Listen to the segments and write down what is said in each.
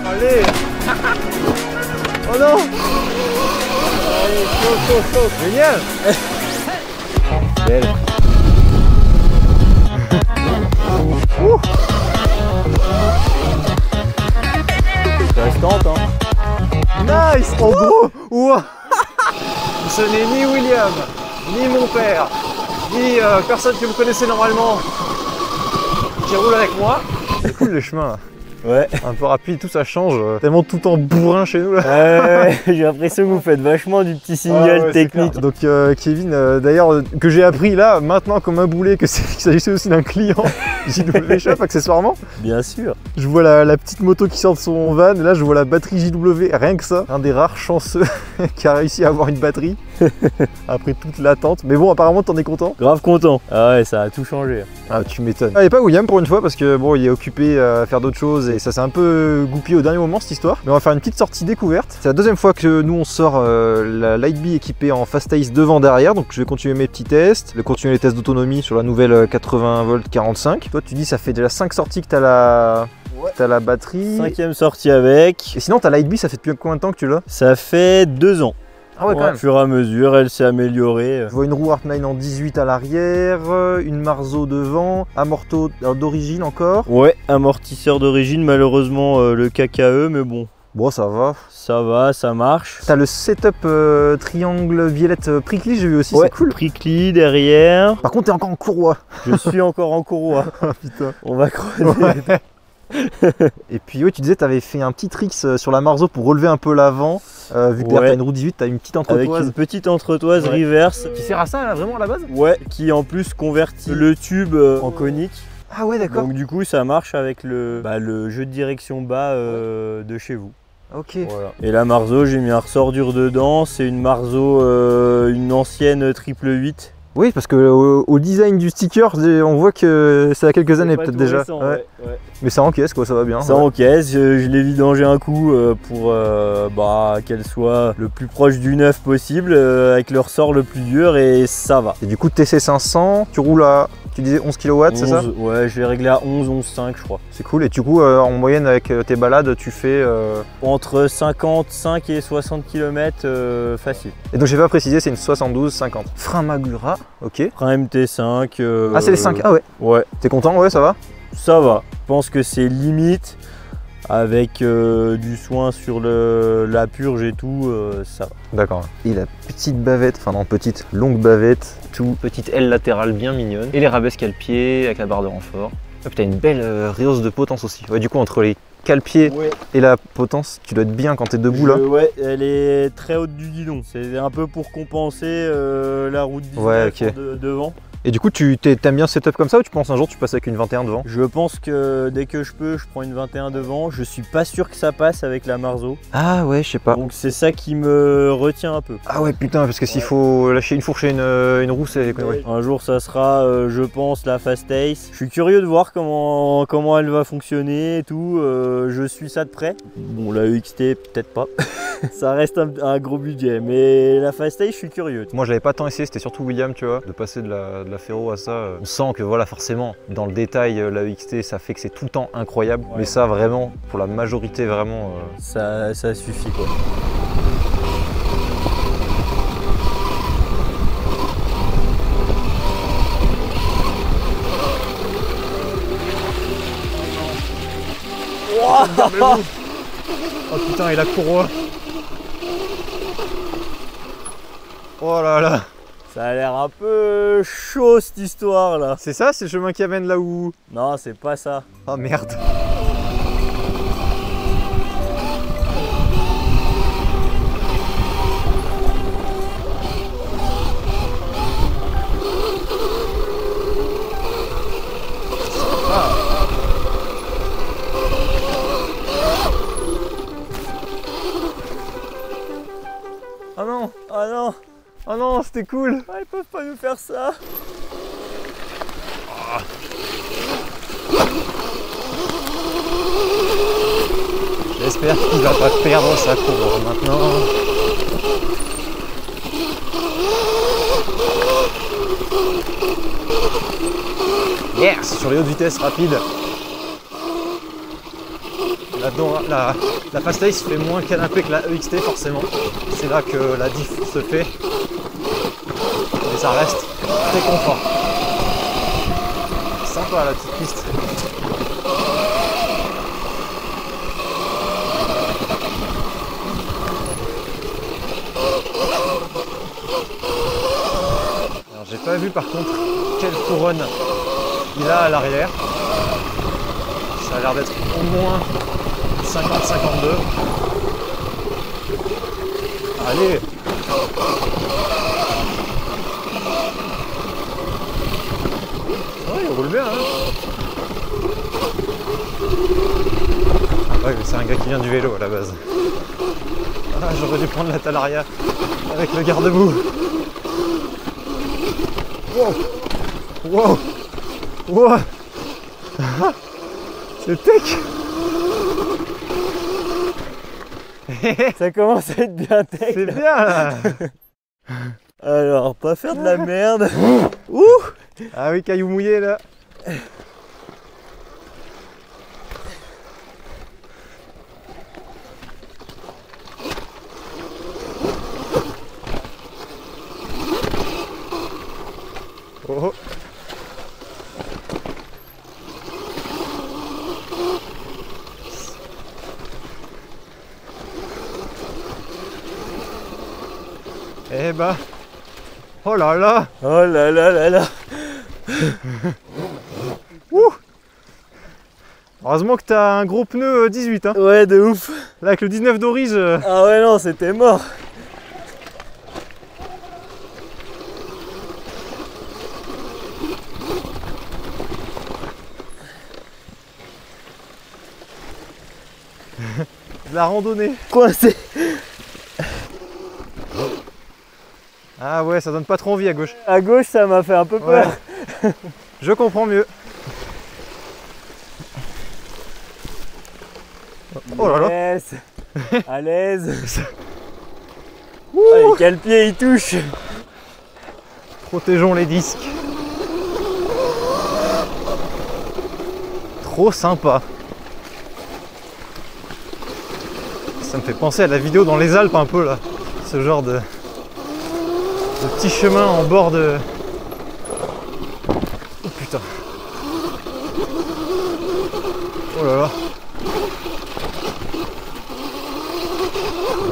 Allez. Oh non. Allez, chaud. Génial. Belle. Ça reste tente, hein. Nice. En gros, ouah. Ce n'est ni William, ni mon père, ni personne que vous connaissez normalement qui roule avec moi. C'est cool les chemins là. Ouais. Un peu rapide, tout ça change. Tellement tout en bourrin chez nous là. Ouais, j'ai l'impression que vous faites vachement du petit single technique. Donc Kevin, d'ailleurs, que j'ai appris là, maintenant comme un boulet, qu'il s'agissait aussi d'un client JW Shop accessoirement. Bien sûr. Je vois la petite moto qui sort de son van, et là je vois la batterie JW, rien que ça. Un des rares chanceux qui a réussi à avoir une batterie après toute l'attente. Mais bon, apparemment t'en es content. Grave content. Ah ouais, ça a tout changé. Ah, tu m'étonnes. Ah, et pas William pour une fois parce que bon, il est occupé à faire d'autres choses et ça s'est un peu goupillé au dernier moment cette histoire. Mais on va faire une petite sortie découverte. C'est la deuxième fois que nous on sort la Lightbee équipée en Fast Ace devant derrière. Donc je vais continuer mes petits tests, continuer les tests d'autonomie sur la nouvelle 80 volts 45. Toi tu dis ça fait déjà 5 sorties que t'as la... Ouais. T'as la batterie. 5e sortie avec. Et sinon ta Lightbee ça fait depuis combien de temps que tu l'as? Ça fait 2 ans. Ah ouais, quand même. Au fur et à mesure, elle s'est améliorée. Je vois une roue Artline en 18 à l'arrière, une Marzo devant, amorto d'origine encore. Ouais, amortisseur d'origine, malheureusement le KKE, mais bon. Bon, ça va. Ça va, ça marche. T'as le setup triangle violette prickly, j'ai vu aussi, ouais, c'est cool. Prickly derrière. Par contre, t'es encore en courroie. Je suis encore en courroie. Ah putain. On va creuser. Ouais. Et puis oui, tu disais que tu avais fait un petit trick sur la Marzo pour relever un peu l'avant. Vu que derrière t'as une roue 18, t'as une petite entretoise. Avec une petite entretoise reverse. Qui sert à ça là, vraiment à la base? Ouais, qui en plus convertit le tube en conique. Ah ouais, d'accord. Donc du coup ça marche avec le jeu de direction bas de chez vous. Ok. Voilà. Et la Marzo, j'ai mis un ressort dur dedans. C'est une Marzo, une ancienne triple 8. Oui, parce que au design du sticker, on voit que c'est à quelques années peut-être déjà. Récent, ouais. Mais ça encaisse quoi, ça va bien. Ça encaisse, je l'ai vidangé un coup pour qu'elle soit le plus proche du neuf possible, avec le ressort le plus dur et ça va. Et du coup TC500, tu roules à, tu disais 11 kW, c'est ça? Ouais, je l'ai réglé à 11,5 je crois. C'est cool, et du coup en moyenne avec tes balades, tu fais... Entre 55 et 60 km facile. Et donc j'ai pas précisé, c'est une 72-50. Frein Magura, ok. Frein MT5. Ah c'est les 5, ah ouais. Ouais. T'es content, ouais, ça va? Ça va, je pense que c'est limite, avec du soin sur la purge et tout, ça va. D'accord. Et la petite bavette, enfin non, petite, longue bavette, tout, petite aile latérale bien mignonne, et les rabais cale-pieds avec la barre de renfort. Ah putain, une belle réhausse de potence aussi. Ouais, du coup, entre les cale-pieds et la potence, tu dois être bien quand t'es debout là. Ouais, elle est très haute du guidon, c'est un peu pour compenser la route 19 devant. Et du coup, tu t'aimes bien ce setup comme ça ou tu penses un jour tu passes avec une 21 devant? Je pense que dès que je peux, je prends une 21 devant. Je suis pas sûr que ça passe avec la Marzo. Ah ouais, je sais pas. Donc c'est ça qui me retient un peu. Ah ouais, putain, parce que s'il faut lâcher une fourche et une roue, c'est... Ouais. Un jour, ça sera, je pense, la Fast Ace. Je suis curieux de voir comment elle va fonctionner et tout. Je suis ça de près. Bon, la EXT, peut-être pas. Ça reste un gros budget, mais la Fast Ace, je suis curieux. Moi, je l'avais pas tant essayé, c'était surtout William, tu vois, de passer de la Ferro à ça. On sent que voilà, forcément, dans le détail, la EXT, ça fait que c'est tout le temps incroyable. Ouais. Mais ça, vraiment, pour la majorité, vraiment... Ça suffit, quoi. Oh putain, et la courroie. Oh là là. Ça a l'air un peu chaud cette histoire là. C'est ça, c'est le chemin qui amène là où... Non, c'est pas ça. Oh merde. Oh non! Oh non! Oh non, c'était cool! Ah, ils peuvent pas nous faire ça! J'espère qu'il va pas perdre sa courroie maintenant. Yes! Sur les hautes vitesses rapides. La Fastace fait moins canapé que la EXT forcément. C'est là que la diff se fait. Mais ça reste très confort. Sympa la petite piste. Alors j'ai pas vu par contre quelle couronne il a à l'arrière. Ça a l'air d'être au moins 50-52. Allez! Ouais, il roule bien, hein? Ouais, mais c'est un gars qui vient du vélo à la base. Ah, j'aurais dû prendre la Talaria avec le garde-boue. Wow! Wow! Wow! C'est tech! Ça commence à être bien tech. C'est bien là! Alors, pas faire de la merde. Ouh! Ah oui, caillou mouillé là! Oh! Eh bah, oh là là, Oh là là là là. ouh. Heureusement que t'as un gros pneu 18 hein. Ouais, de ouf. Là avec le 19 d'Oris. Ah ouais, non, c'était mort. De la randonnée. Coincé. Ah ouais, ça donne pas trop envie à gauche. À gauche, ça m'a fait un peu peur. Ouais. Je comprends mieux. Oh là là. Yes. À l'aise. Ouh. Allez, quel pied il touche. Protégeons les disques. Trop sympa. Ça me fait penser à la vidéo dans les Alpes un peu là. Ce genre de petit chemin en bord de... Oh putain. Oh là là.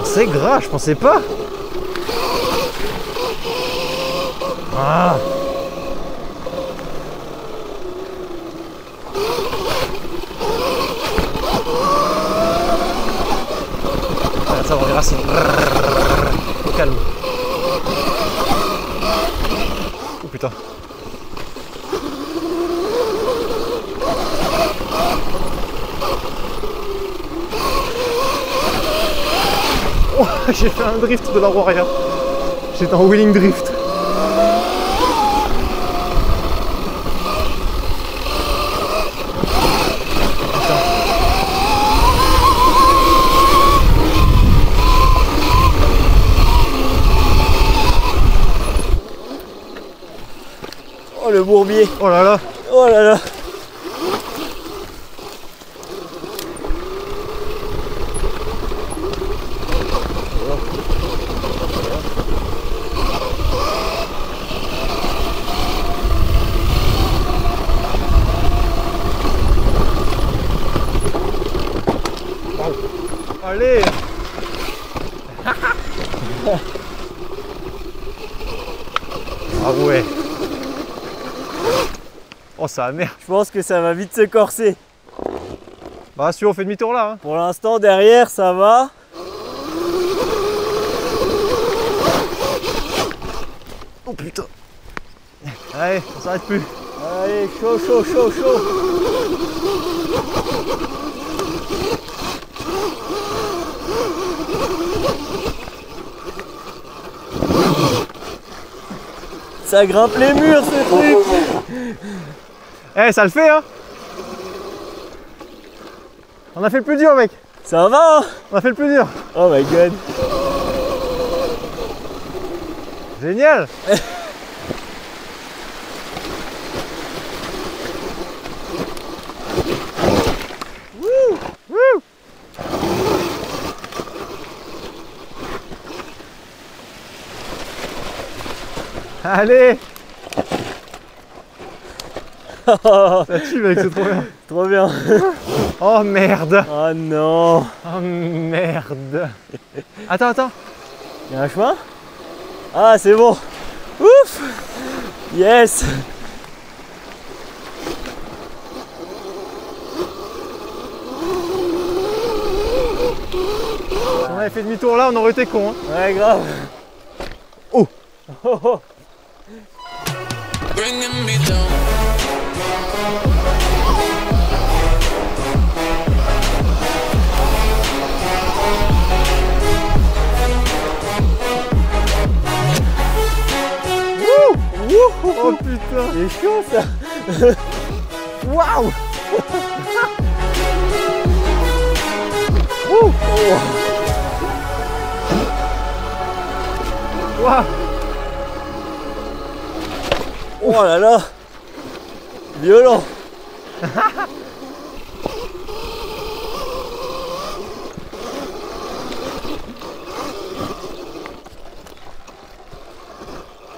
C'est gras, je pensais pas. Ah. Ça va, on verra si... Au calme. Oh putain. Oh, j'ai fait un drift de la Warrior. J'étais en wheeling drift. Oh le bourbier. Oh là là. Oh là là. Allez. Ah ouais. Oh ça merde. Je pense que ça va vite se corser. Bah si on fait demi-tour là hein. Pour l'instant derrière ça va. Oh putain. Allez, on s'arrête plus. Allez, chaud, chaud, chaud, chaud. Ça grimpe les murs ce truc. Eh ça le fait hein. On a fait le plus dur mec. Ça va hein. On a fait le plus dur. Oh my god. Génial. Wouh. Wouh. Allez. Ça tue mec, c'est trop bien. Trop bien. Oh merde. Oh non. Oh merde. Attends, attends. Il y a un chemin? Ah c'est bon. Ouf. Yes. Si on avait fait demi-tour là, on aurait été con. Hein. Ouais grave. Oh. Oh, oh. Bringing me down. Oh putain. C'est chaud ça. Waouh. Waouh. Oh là là. Violent.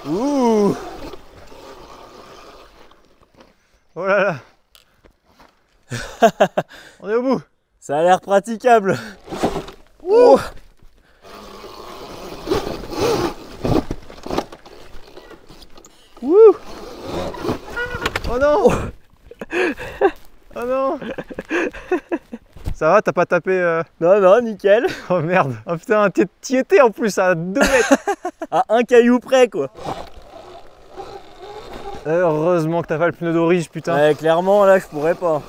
Ouh. Oh là là. On est au bout. Ça a l'air praticable. Ouh. Wouh. Oh non. Oh non. Ça va, t'as pas tapé Non, non, nickel. Oh merde. Oh putain, t'y étais en plus à 2 mètres. À un caillou près quoi. Heureusement que t'as pas le pneu d'orige, putain. Ouais, clairement là je pourrais pas.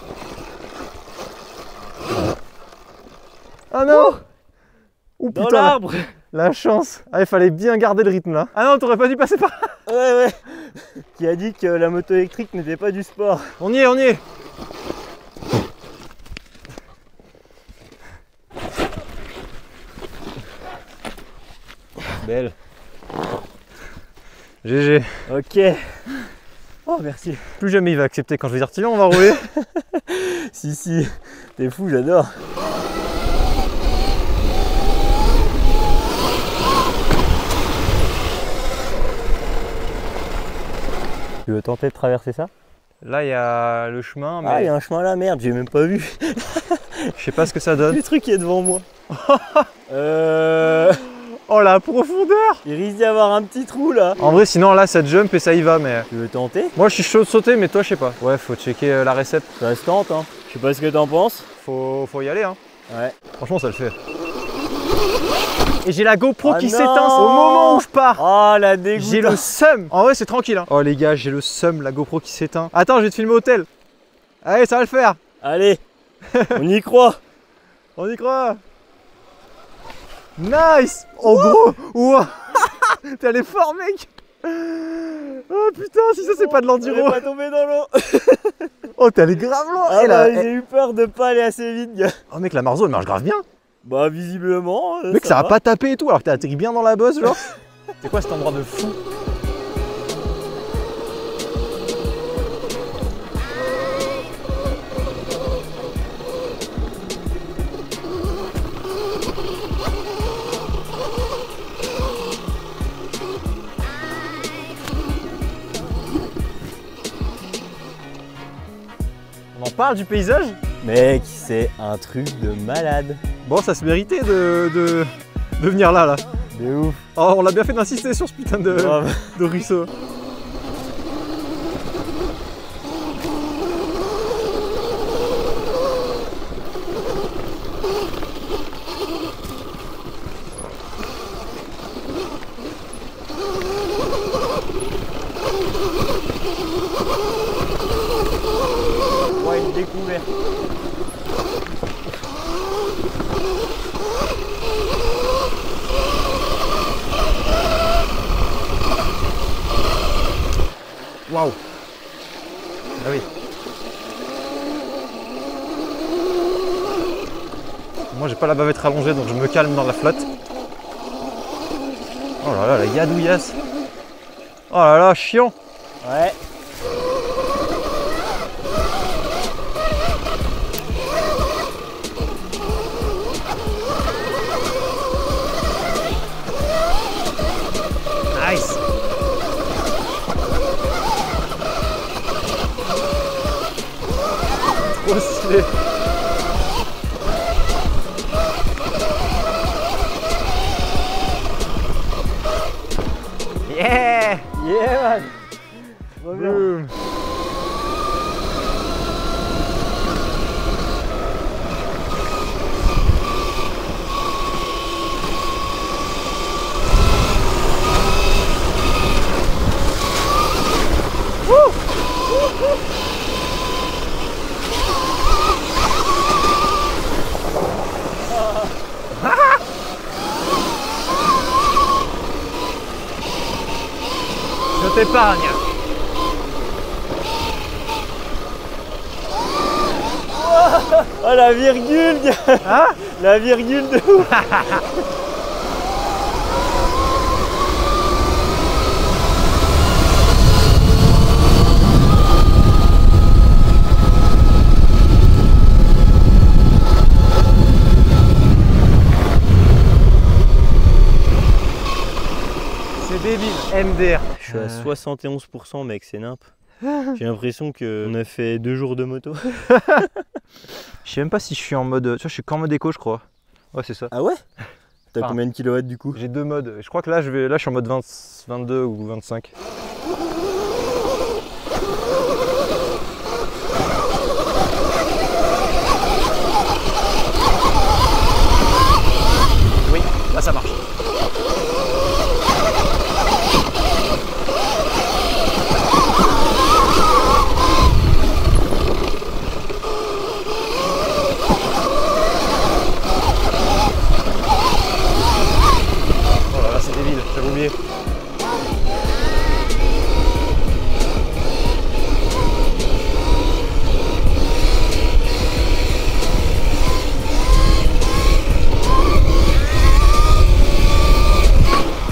Oh non. Ouh Dans putain, l'arbre. la chance. Ah, il fallait bien garder le rythme là. Ah non, t'aurais pas dû passer par là. Ouais, ouais. Qui a dit que la moto électrique n'était pas du sport. On y est, on y est. Belle. GG. Ok. Oh merci. Plus jamais il va accepter quand je vais dire tiens, on va rouler. Si, si. T'es fou, j'adore. Tu veux tenter de traverser ça? Là, il y a le chemin, Ah, il y mais a un chemin là, merde, j'ai même pas vu. je sais pas ce que ça donne. Le truc qui est devant moi. Oh la profondeur. Il risque d'y avoir un petit trou là. En vrai, sinon là, ça jump et ça y va, mais Tu veux tenter? moi, je suis chaud de sauter, mais toi, je sais pas. Ouais, faut checker la recette. Ça se tente, hein. Je sais pas ce que t'en penses. Faut y aller, hein. Ouais. Franchement, ça le fait. Et j'ai la GoPro Ah qui non. s'éteint au moment où je pars. Oh la dégoût. J'ai le seum. En vrai, c'est tranquille. Hein. Oh les gars, j'ai le seum, la GoPro qui s'éteint. Attends, je vais te filmer au tel. Allez, ça va le faire. Allez, on y croit. On y croit. Nice. Oh gros. Ouah. T'es allé fort, mec. Oh putain, si ça c'est pas de On l'enduro. est pas tombé dans l'eau. Oh, t'es allé grave loin. Ah Eh, là, bah, j'ai eu peur de pas aller assez vite, gars. Oh mec, la Marzo elle marche grave bien. Bah visiblement. Mec, ça a pas tapé et tout alors que t'as atterri bien dans la bosse, genre. C'est quoi cet endroit de fou? On en parle du paysage? Mec, c'est un truc de malade. Bon, ça se méritait de venir là. De ouf. Oh, on l'a bien fait d'insister sur ce putain de ruisseau. Ouais, une découverte. Waouh. Ah oui. Moi j'ai pas la bavette rallongée donc je me calme dans la flotte. Oh là là, la yadouillasse. Oh là là, chiant. Ouais. Nice. t'épargne. Oh la virgule, gars. Hein? La virgule de ouf. C'est débile. MDR. Je suis à 71% mec, c'est nimp. J'ai l'impression qu'on a fait 2 jours de moto. Je sais même pas si je suis en mode... Tu vois, je suis qu'en mode éco, je crois. Ouais, c'est ça. Ah ouais? T'as Enfin, combien de kilowatts du coup? J'ai 2 modes. Je crois que là, je suis en mode 22 ou 25. Oui, là ça marche. Oh là là, c'est débile, j'avais oublié.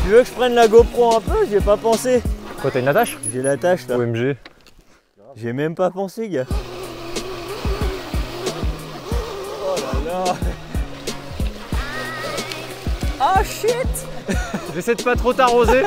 Tu veux que je prenne la GoPro un peu? J'y ai pas pensé. Quoi, t'as une attache? J'ai l'attache là. OMG. J'ai même pas pensé, gars. Oh là là. Ah shit. J'essaie de pas trop t'arroser.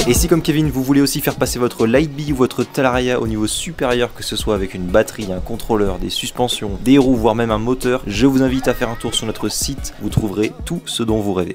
Et si comme Kevin vous voulez aussi faire passer votre Lightbee ou votre Talaria au niveau supérieur, que ce soit avec une batterie, un contrôleur, des suspensions, des roues, voire même un moteur, je vous invite à faire un tour sur notre site, vous trouverez tout ce dont vous rêvez.